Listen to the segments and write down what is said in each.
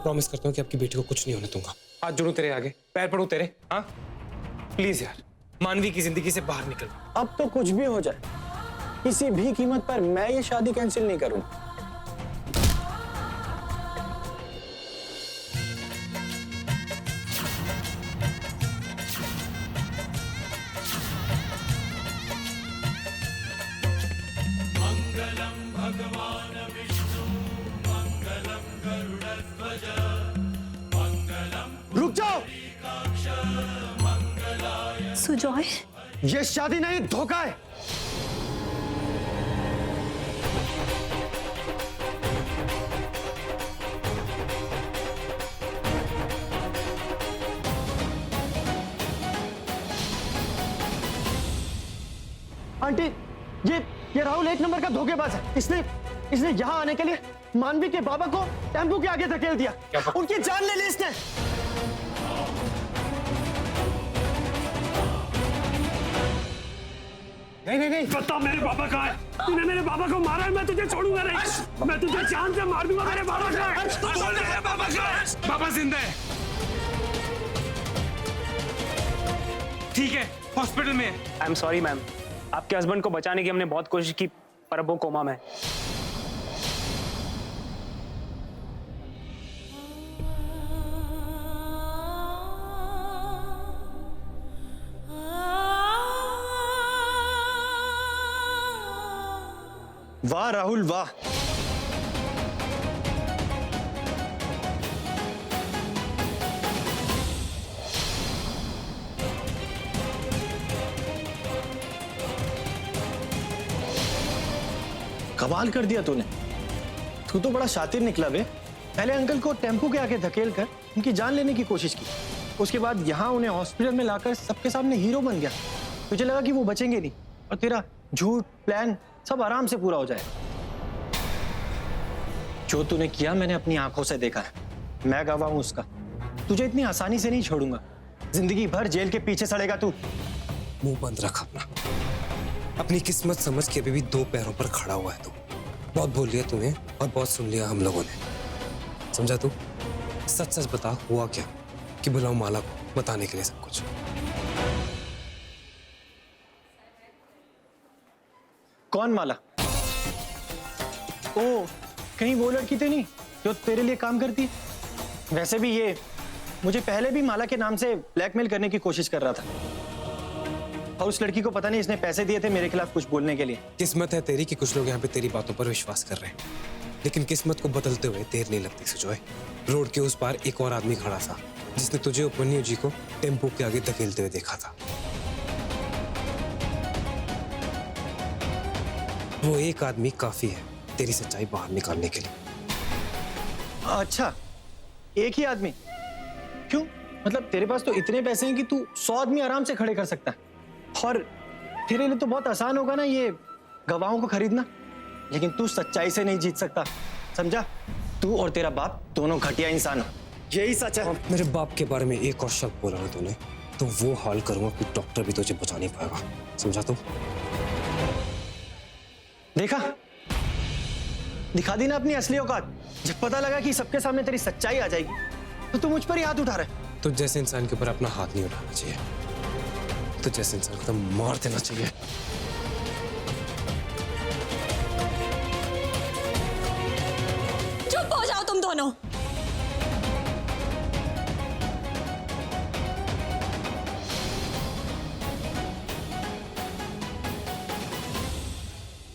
Promise करता हूँ कि आपकी बेटी को कुछ नहीं होने दूंगा। हाथ जोड़ूं तेरे आगे, पैर पड़ूं तेरे। हाँ प्लीज यार, मानवी की जिंदगी से बाहर निकल। अब तो कुछ भी हो जाए, किसी भी कीमत पर मैं ये शादी कैंसिल नहीं करूंगा। रुक जाओ। सुजॉय, ये शादी नहीं, धोखा है। आंटी, ये राहुल एक नंबर का धोखेबाज है। इसने यहाँ आने के लिए मानवी के बाबा को टेम्पो के आगे धकेल दिया, उनकी जान ले ली इसने। नहीं बता मेरे बाबा कहाँ है? तूने मेरे बाबा को मारा है, मैं तुझे छोड़ूंगा नहीं। मैं तुझे जान से मार दूंगा। मेरे बाबा कहाँ है? बोल मेरे बाबा कहाँ है? बाबा जिंदा है, ठीक है, हॉस्पिटल में है। आई एम सॉरी मैम, आपके हस्बैंड को बचाने की हमने बहुत कोशिश की, पर अब वो कोमा में है। वाह राहुल वाह, कमाल कर दिया तूने। तू तो बड़ा शातिर निकला बे। पहले अंकल को टेम्पो के आगे धकेल कर उनकी जान लेने की कोशिश की, उसके बाद यहाँ उन्हें हॉस्पिटल में लाकर सबके सामने हीरो बन गया। तुझे लगा कि वो बचेंगे नहीं और तेरा झूठ प्लान सब आराम से पूरा हो जाएगा। जो तूने किया मैंने अपनी आंखों से देखा है, मैं गवाह हूं उसका। तुझे इतनी आसानी से नहीं छोड़ूंगा, जिंदगी भर जेल के पीछे सड़ेगा तू। मुंह बंद रख अपना, अपनी किस्मत समझ के अभी भी दो पैरों पर खड़ा हुआ है तू। बहुत बोल लिया तूने और बहुत सुन लिया हम लोगों ने, समझा तू? सच सच बता, हुआ क्या कि बुलाऊं माला को बताने के लिए सब कुछ? कौन माला? ओ, कहीं वो लड़की तो नहीं जो तेरे लिए काम करती? वैसे भी ये मुझे पहले भी माला के नाम से ब्लैकमेल करने की कोशिश कर रहा था, और उस लड़की को पता नहीं इसने पैसे दिए थे मेरे खिलाफ कुछ बोलने के लिए। किस्मत है तेरी कि कुछ लोग यहाँ पे तेरी बातों पर विश्वास कर रहे हैं, लेकिन किस्मत को बदलते हुए देर नहीं लगती सुजॉय। रोड के उस पार एक और आदमी खड़ा था जिसने तुझे उपमन्यु जी को टेम्पो के आगे धकेलते हुए देखा था। वो एक आदमी काफी है तेरी सच्चाई बाहर निकालने के लिए। अच्छा, एक ही आदमी? क्यों? मतलब तेरे पास तो इतने पैसे हैं कि तू 100 आदमी आराम से खड़े कर सकता है, और तेरे लिए तो बहुत आसान होगा ना ये गवाहों को खरीदना। लेकिन तू सच्चाई से नहीं जीत सकता, समझा? तू और तेरा बाप दोनों घटिया इंसान हो, यही सच है। मेरे बाप के बारे में एक और शब्द बोला ना तूने तो वो हाल करूंगा कि डॉक्टर भी तुझे बचा नहीं पाएगा, समझा तू? देखा, दिखा दी ना अपनी असली औकात। जब पता लगा कि सबके सामने तेरी सच्चाई आ जाएगी तो तू मुझ पर ही हाथ उठा रहा है। तो जैसे इंसान के ऊपर अपना हाथ नहीं उठाना चाहिए, तो जैसे इंसान को तो मार देना चाहिए। चुप हो जाओ तुम दोनों।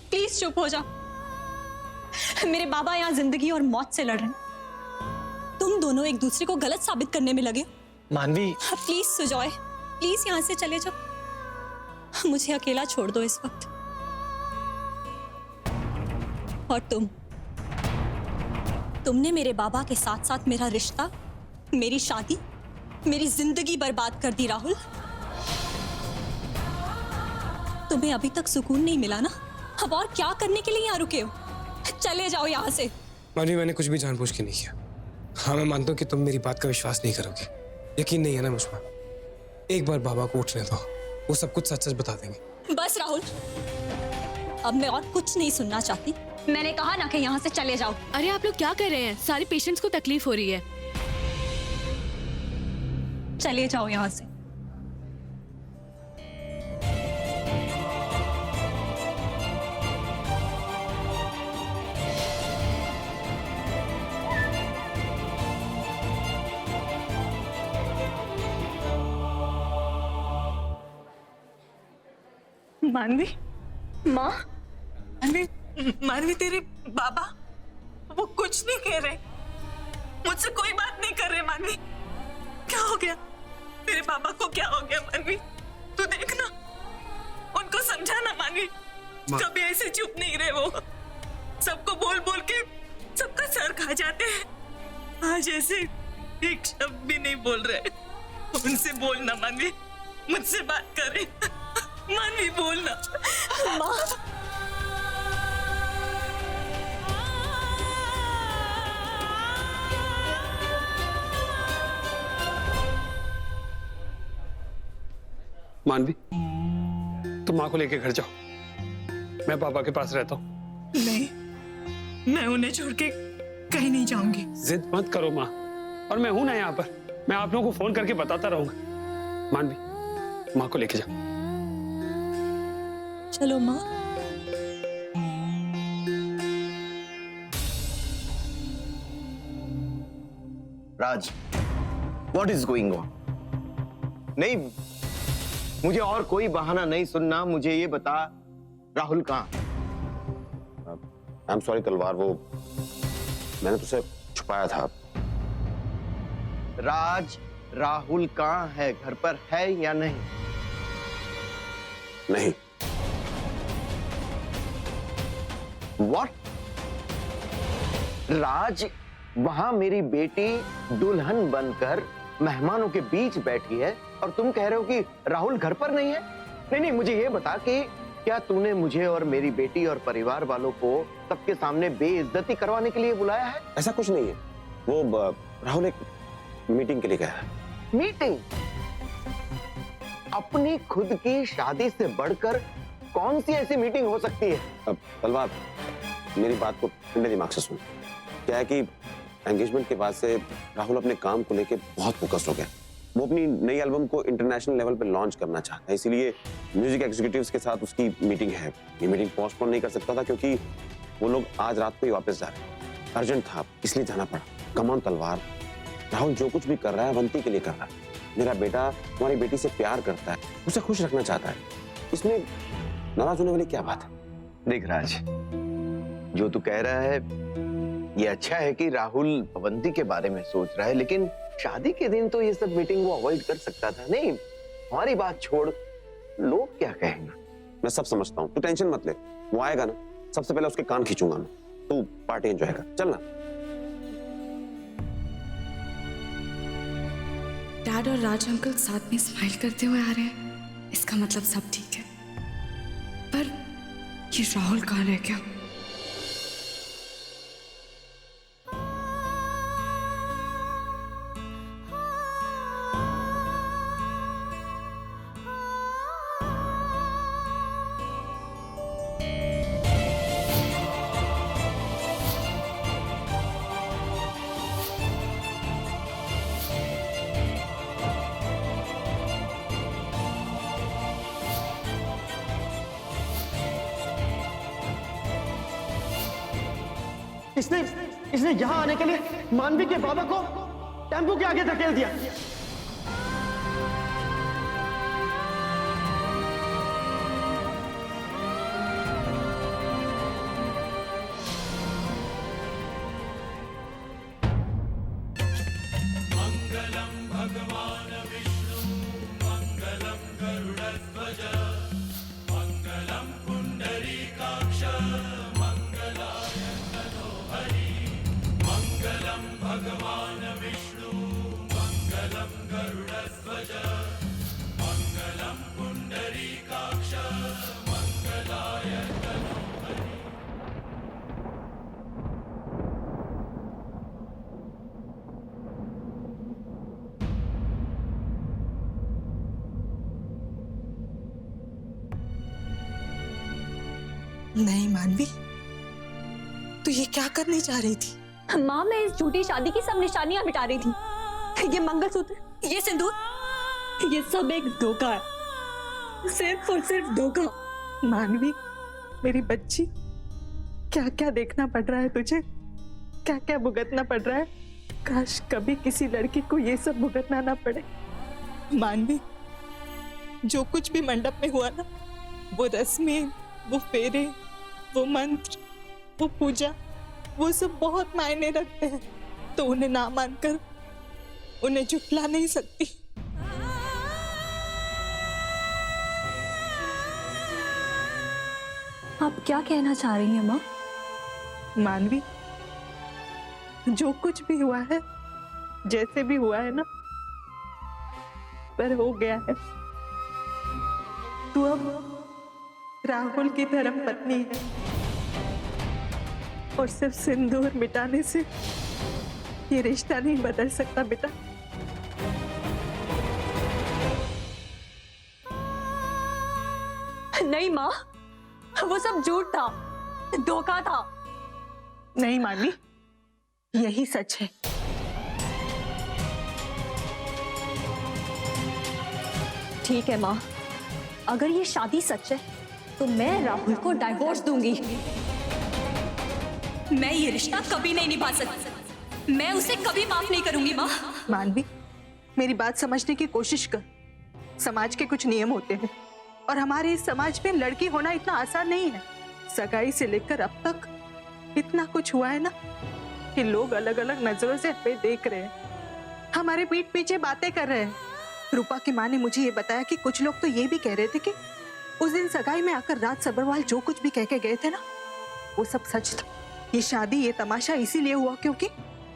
प्लीज चुप हो जाओ। मेरे बाबा यहाँ जिंदगी और मौत से लड़ रहे हैं, तुम दोनों एक दूसरे को गलत साबित करने में लगे। मानवी, प्लीज सुजॉय, प्लीज यहाँ से चले जाओ, मुझे अकेला छोड़ दो इस वक्त। और तुमने मेरे बाबा के साथ साथ मेरा रिश्ता, मेरी शादी, मेरी जिंदगी बर्बाद कर दी राहुल। तुम्हें अभी तक सुकून नहीं मिला ना? अब और क्या करने के लिए यहाँ रुके हो? चले जाओ यहाँ से। मानवी, मैंने कुछ भी जानबूझ के नहीं किया। हाँ, मैं मानता हूँ कि तुम मेरी बात का विश्वास नहीं करोगे, यकीन नहीं है ना मुझ पर। एक बार बाबा को उठने दो, वो सब कुछ सच सच बता देंगे। बस राहुल, अब मैं और कुछ नहीं सुनना चाहती। मैंने कहा ना कि यहाँ से चले जाओ। अरे आप लोग क्या कर रहे हैं? सारे पेशेंट्स को तकलीफ हो रही है। चले जाओ यहां से। मानवी, माँ, मानवी तेरे बाबा वो कुछ नहीं कह रहे, मुझसे कोई बात नहीं कर रहे। मानवी क्या हो गया? तेरे बाबा को क्या हो गया? मानवी तू देखना, उनको समझाना। मानवी कभी ऐसे चुप नहीं रहे, वो सबको बोल बोल के सबका सर खा जाते हैं। आज ऐसे एक शब्द भी नहीं बोल रहे। उनसे बोलना मानवी, मुझसे बात करे। मानवी बोलना। माँ, मानवी, तुम माँ को लेके घर जाओ, मैं पापा के पास रहता हूँ। नहीं, मैं उन्हें छोड़ के कहीं नहीं जाऊंगी। जिद मत करो माँ, और मैं हूं ना यहाँ पर, मैं आप लोगों को फोन करके बताता रहूंगा। मानवी, माँ को लेके जाओ। चलो माँ। राज, व्हाट इज गोइंग ऑन? नहीं, मुझे और कोई बहाना नहीं सुनना। मुझे ये बता, राहुल कहाँ? आई एम सॉरी तलवार, वो मैंने तुझसे छुपाया था। राज, राहुल कहाँ है? घर पर है या नहीं? नहीं। What? राज, वहां मेरी बेटी दुल्हन बनकर मेहमानों के बीच बैठी है और तुम कह रहे हो कि राहुल घर पर नहीं है? नहीं नहीं, मुझे ये बता कि क्या तूने मुझे और मेरी बेटी और परिवार वालों को सबके सामने बेइज्जती करवाने के लिए बुलाया है? ऐसा कुछ नहीं है, वो राहुल एक मीटिंग के लिए गया है। मीटिंग? अपनी खुद की शादी से बढ़कर कौन सी ऐसी मीटिंग हो सकती है? अब तलवार, मेरी बात को ठंडे दिमाग से सुन। क्या है कि एंगेजमेंट के बाद से राहुल अपने काम को लेके बहुत फोकस्ड हो गया। वो अपनी नई एल्बम को इंटरनेशनल लेवल पे लॉन्च करना चाहता है, इसीलिए म्यूजिक एग्जीक्यूटिव्स के साथ उसकी मीटिंग है। ये मीटिंग पोस्टपोन नहीं कर सकता था क्योंकि वो लोग आज रात को ही वापस जा रहे हैं। अर्जेंट था, इसलिए जाना पड़ा। कम ऑन तलवार, राहुल जो कुछ भी कर रहा है अवंती के लिए कर रहा है। मेरा बेटा तुम्हारी बेटी से प्यार करता है, उसे खुश रखना चाहता है, इसमें नाराज होने वाली क्या बात है? देख राज, जो तू कह रहा है ये अच्छा है कि राहुल अवंती के बारे में सोच रहा है, लेकिन शादी के दिन तो ये सब मीटिंग वो अवॉइड कर सकता था। नहीं, हमारी बात छोड़, लोग क्या कहेंगे? मैं सब समझता हूँ, तू टेंशन मत ले। वो आएगा ना, सबसे पहले उसके कान खींचूंगा मैं। तू पार्टी एंजॉय कर, चल ना। डैड और राज अंकल साथ में स्माइल करते हुए आ रहे हैं, इसका मतलब सब ठीक है। पर ये राहुल कहाँ रह गया? इसने यहाँ आने के लिए मानवी के बाबा को टेम्पो के आगे धकेल दिया। नहीं मानवी, तू ये क्या करने जा रही थी? माँ, मैं इस झूठी शादी की सब निशानियां मिटा रही थी। ये मंगलसूत्र ये सिंदूर, ये सब एक धोखा है, सिर्फ और सिर्फ धोखा। मानवी, मेरी बच्ची, क्या क्या देखना पड़ रहा है तुझे, क्या क्या भुगतना पड़ रहा है। काश कभी किसी लड़की को ये सब भुगतना ना पड़े। मानवी, जो कुछ भी मंडप में हुआ ना, वो रस्में, वो फेरे, वो मंत्र, वो पूजा, वो सब बहुत मायने रखते हैं। तो उन्हें ना मानकर उन्हें झुठला नहीं सकती। आप क्या कहना चाह रही हैं माँ? मानवी, जो कुछ भी हुआ है, जैसे भी हुआ है ना, पर हो गया है। तू अब राहुल की धर्म पत्नी है और सिर्फ सिंदूर मिटाने से ये रिश्ता नहीं बदल सकता बेटा। नहीं माँ, वो सब झूठ था, धोखा था। नहीं मानवी, यही सच है। ठीक है माँ, अगर ये शादी सच है तो मैं राहुल को डाइवोर्स दूंगी। मैं ये रिश्ता कभी नहीं निभा सकती, मैं उसे कभी माफ नहीं करूंगी माँ। मानवी, मेरी बात समझने की कोशिश कर। समाज के कुछ नियम होते हैं और हमारे इस समाज में लड़की होना इतना आसान नहीं है। सगाई से लेकर अब तक इतना कुछ हुआ है ना कि लोग अलग अलग नजरों से हमें देख रहे हैं, हमारे पीठ पीछे बातें कर रहे हैं। रूपा की माँ ने मुझे ये बताया कि कुछ लोग तो ये भी कह रहे थे कि उस दिन सगाई में आकर राज सब्बरवाल जो कुछ भी कह के गए थे ना, वो सब सच था। ये शादी, ये तमाशा इसीलिए हुआ क्योंकि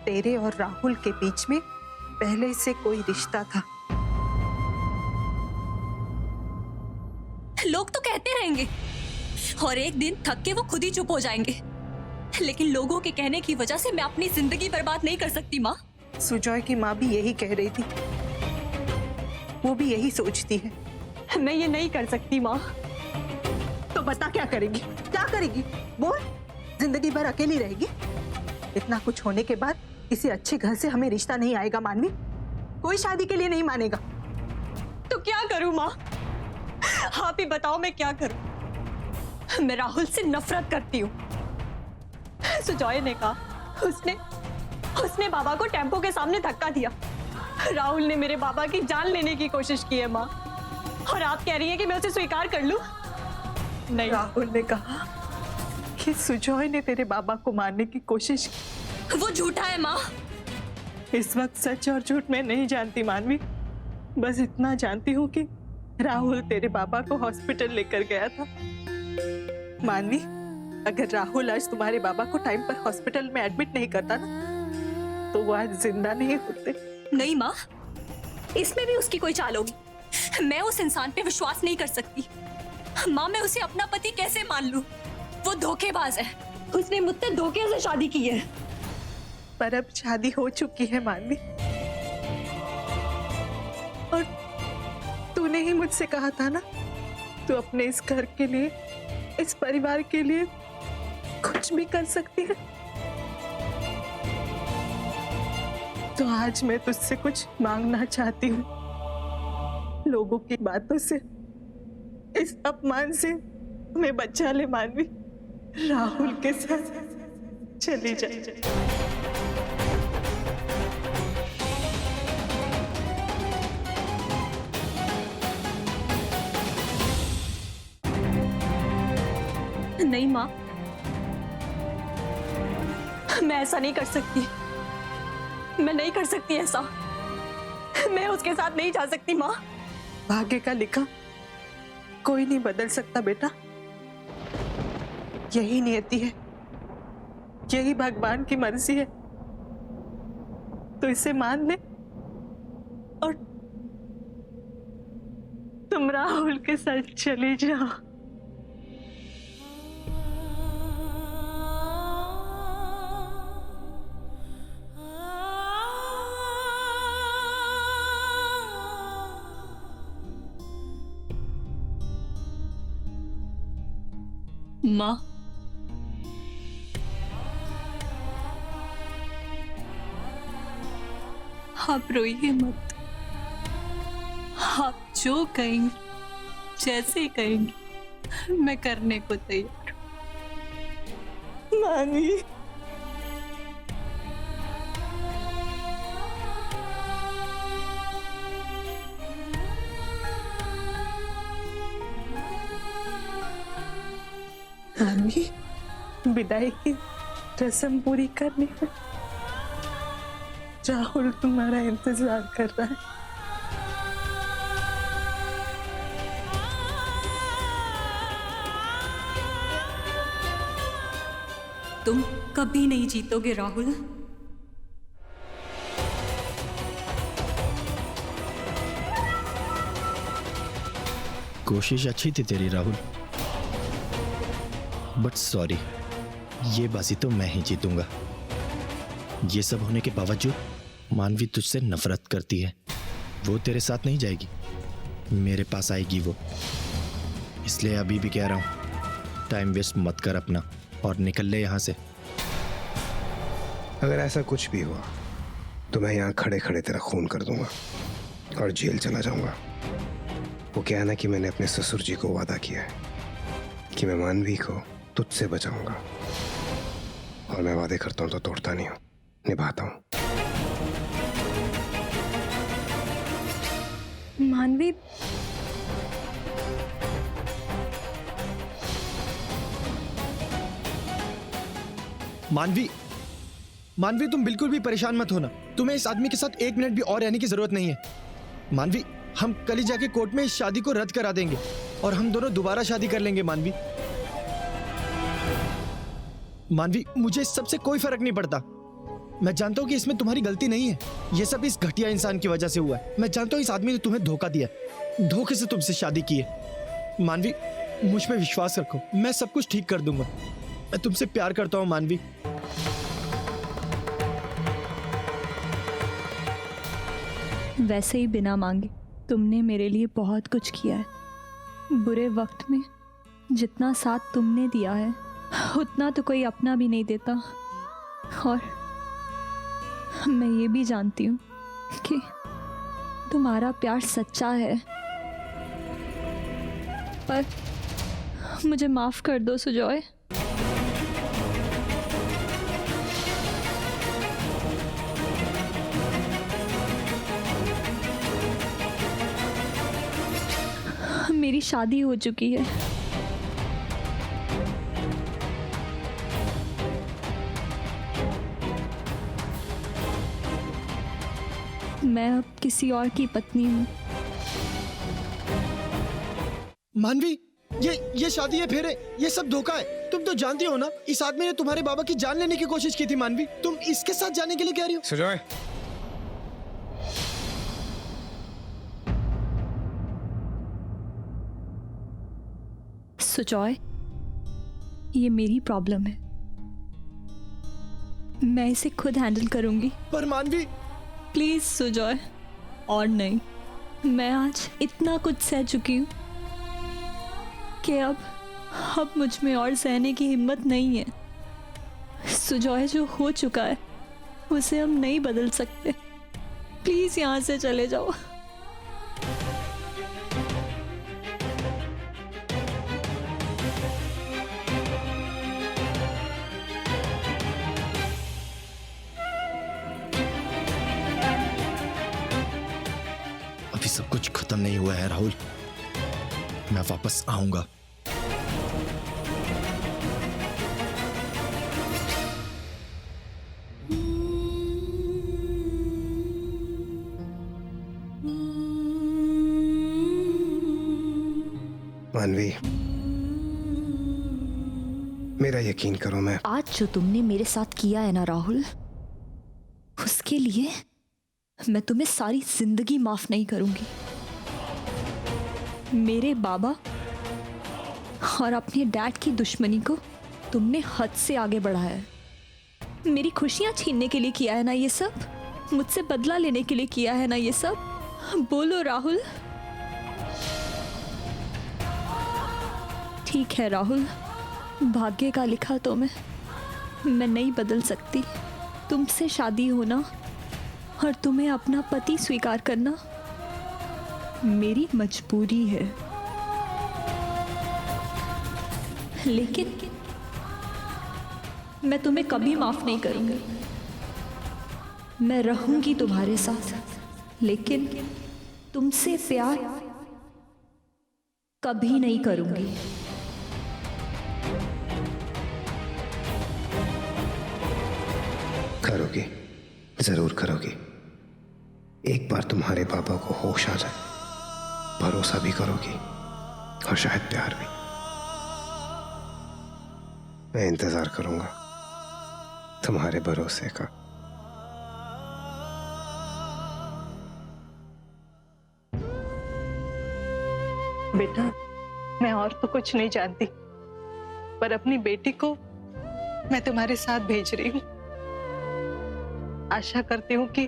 तेरे और राहुल के बीच में पहले से कोई रिश्ता था। लोग तो कहते रहेंगे और एक दिन थक के वो खुद ही चुप हो जाएंगे, लेकिन लोगों के कहने की वजह से मैं अपनी जिंदगी बर्बाद नहीं कर सकती माँ। सुजॉय की माँ भी यही कह रही थी, वो भी यही सोचती है। मैं ये नहीं कर सकती माँ। तो बता क्या करेगी, क्या करेगी? बोल। जिंदगी भर अकेली रहेगी? इतना कुछ होने के बाद किसी अच्छे घर से हमें रिश्ता नहीं आएगा मानवी, कोई शादी के लिए नहीं मानेगा। तो क्या करूँ माँ? आप ही बताओ मैं क्या करूँ? मैं राहुल से नफरत करती हूँ। सुजॉय ने कहा उसने बाबा को टेम्पो के सामने धक्का दिया। राहुल ने मेरे बाबा की जान लेने की कोशिश की है माँ, और आप कह रही हैं कि मैं उसे स्वीकार कर लूं? नहीं। राहुल ने कहा कि सुजॉय ने तेरे बाबा को मारने की कोशिश की। वो झूठा है माँ। इस वक्त सच और झूठ मैं नहीं जानती मानवी, बस इतना जानती हूँ कि राहुल तेरे बाबा को हॉस्पिटल लेकर गया था। मानवी, अगर राहुल आज तुम्हारे बाबा को टाइम पर हॉस्पिटल में एडमिट नहीं करता ना, तो वो आज जिंदा नहीं होते। नहीं माँ, इसमें भी उसकी कोई चाल होगी। मैं उस इंसान पे विश्वास नहीं कर सकती। माँ, मैं उसे अपना पति कैसे मान लूं? वो धोखेबाज है, उसने मुझसे धोखे से शादी की है। पर अब शादी हो चुकी है मानवी, और तूने ही मुझसे कहा था ना, तू अपने इस घर के लिए, इस परिवार के लिए कुछ भी कर सकती है। तो आज मैं तुझसे कुछ मांगना चाहती हूँ। लोगों की बातों से, इस अपमान से हमें बचा ले मानवी। राहुल के साथ चली जा। नहीं माँ, मैं ऐसा नहीं कर सकती। मैं नहीं कर सकती ऐसा। मैं उसके साथ नहीं जा सकती माँ। भाग्य का लिखा कोई नहीं बदल सकता बेटा, यही नियति है, यही भगवान की मर्जी है। तो इसे मान ले और तुम राहुल के साथ चले जाओ। माँ, आप रोइए मत। आप जो कहेंगी, जैसे कहेंगी, मैं करने को तैयार हूँ। मानवी, मानवी, विदाई की रस्म पूरी करने में राहुल तुम्हारा इंतजार कर रहा है। तुम कभी नहीं जीतोगे राहुल। कोशिश अच्छी थी तेरी राहुल, बट सॉरी, ये बाजी तो मैं ही जीतूंगा। ये सब होने के बावजूद मानवी तुझसे नफरत करती है। वो तेरे साथ नहीं जाएगी, मेरे पास आएगी वो। इसलिए अभी भी कह रहा हूं, टाइम वेस्ट मत कर अपना और निकल ले यहां से। अगर ऐसा कुछ भी हुआ तो मैं यहाँ खड़े खड़े तेरा खून कर दूंगा और जेल चला जाऊंगा। वो क्या है ना कि मैंने अपने ससुर जी को वादा किया है कि मैं मानवी को तुझसे बचाऊंगा, और मैं वादे करता हूं तो तोड़ता नहीं हूं, निभाता हूं। मानवी, मानवी, मानवी, तुम बिल्कुल भी परेशान मत होना। तुम्हें इस आदमी के साथ 1 मिनट भी और रहने की जरूरत नहीं है। मानवी, हम कल ही जाके कोर्ट में इस शादी को रद्द करा देंगे और हम दोनों दोबारा शादी कर लेंगे। मानवी, मानवी, मुझे इस सबसे कोई फर्क नहीं पड़ता। मैं जानता हूं कि इसमें तुम्हारी गलती नहीं है। ये सब इस घटिया इंसान की वजह से हुआ है। मैं जानता हूं इस आदमी ने तुम्हें धोखा दिया, धोखे से तुमसे शादी की है। मानवी, मुझ पे विश्वास रखो, मैं सब कुछ ठीक कर दूंगा। मैं तुमसे प्यार करता हूं मानवी। वैसे ही बिना मांगे तुमने मेरे लिए बहुत कुछ किया है। बुरे वक्त में जितना साथ तुमने दिया है उतना तो कोई अपना भी नहीं देता। और मैं ये भी जानती हूँ कि तुम्हारा प्यार सच्चा है। पर मुझे माफ कर दो सुजॉय। मेरी शादी हो चुकी है। मैं अब किसी और की पत्नी हूँ। मानवी, ये शादी है, फेरे, ये सब धोखा है। तुम तो जानती हो ना, इस आदमी ने तुम्हारे बाबा की जान लेने की कोशिश की थी। मानवी, तुम इसके साथ जाने के लिए कह रही हो? सुजॉय, सुजॉय, ये मेरी प्रॉब्लम है, मैं इसे खुद हैंडल करूंगी। पर मानवी, प्लीज सुजॉय, और नहीं, मैं आज इतना कुछ सह चुकी हूँ कि अब मुझ में और सहने की हिम्मत नहीं है। सुजॉय, जो हो चुका है उसे हम नहीं बदल सकते। प्लीज यहाँ से चले जाओ। अभी सब कुछ खत्म नहीं हुआ है राहुल, मैं वापस आऊंगा। मानवी, मेरा यकीन करो, मैं आज जो तुमने मेरे साथ किया है ना राहुल, उसके लिए मैं तुम्हें सारी जिंदगी माफ नहीं करूंगी। मेरे बाबा और अपने डैड की दुश्मनी को तुमने हद से आगे बढ़ाया है। मेरी खुशियां छीनने के लिए किया है ना ये सब, मुझसे बदला लेने के लिए किया है ना ये सब। बोलो राहुल। ठीक है राहुल, भाग्य का लिखा तो मैं नहीं बदल सकती। तुमसे शादी होना और तुम्हें अपना पति स्वीकार करना मेरी मजबूरी है, लेकिन मैं तुम्हें कभी माफ नहीं करूंगी। मैं रहूंगी तुम्हारे साथ, लेकिन तुमसे प्यार कभी नहीं करूंगी। करोगी, जरूर करोगी। एक बार तुम्हारे पापा को होश आ जाए, भरोसा भी करोगी और शायद प्यार भी। मैं इंतजार करूंगा तुम्हारे भरोसे का। बेटा, मैं और तो कुछ नहीं जानती, पर अपनी बेटी को मैं तुम्हारे साथ भेज रही हूँ। आशा करती हूँ कि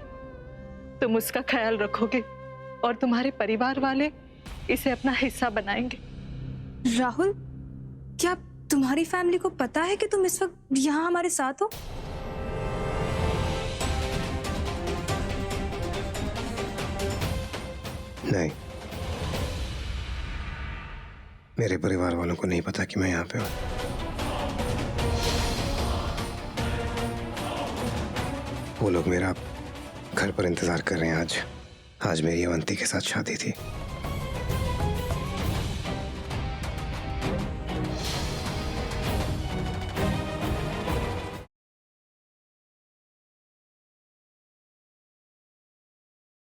तुम उसका ख्याल रखोगे और तुम्हारे परिवार वाले इसे अपना हिस्सा बनाएंगे। राहुल, क्या तुम्हारी फैमिली को पता है कि तुम इस वक्त यहाँ हमारे साथ हो? नहीं, मेरे परिवार वालों को नहीं पता कि मैं यहाँ पे हूँ। वो लोग मेरा घर पर इंतजार कर रहे हैं। आज मेरी अवंती के साथ शादी थी।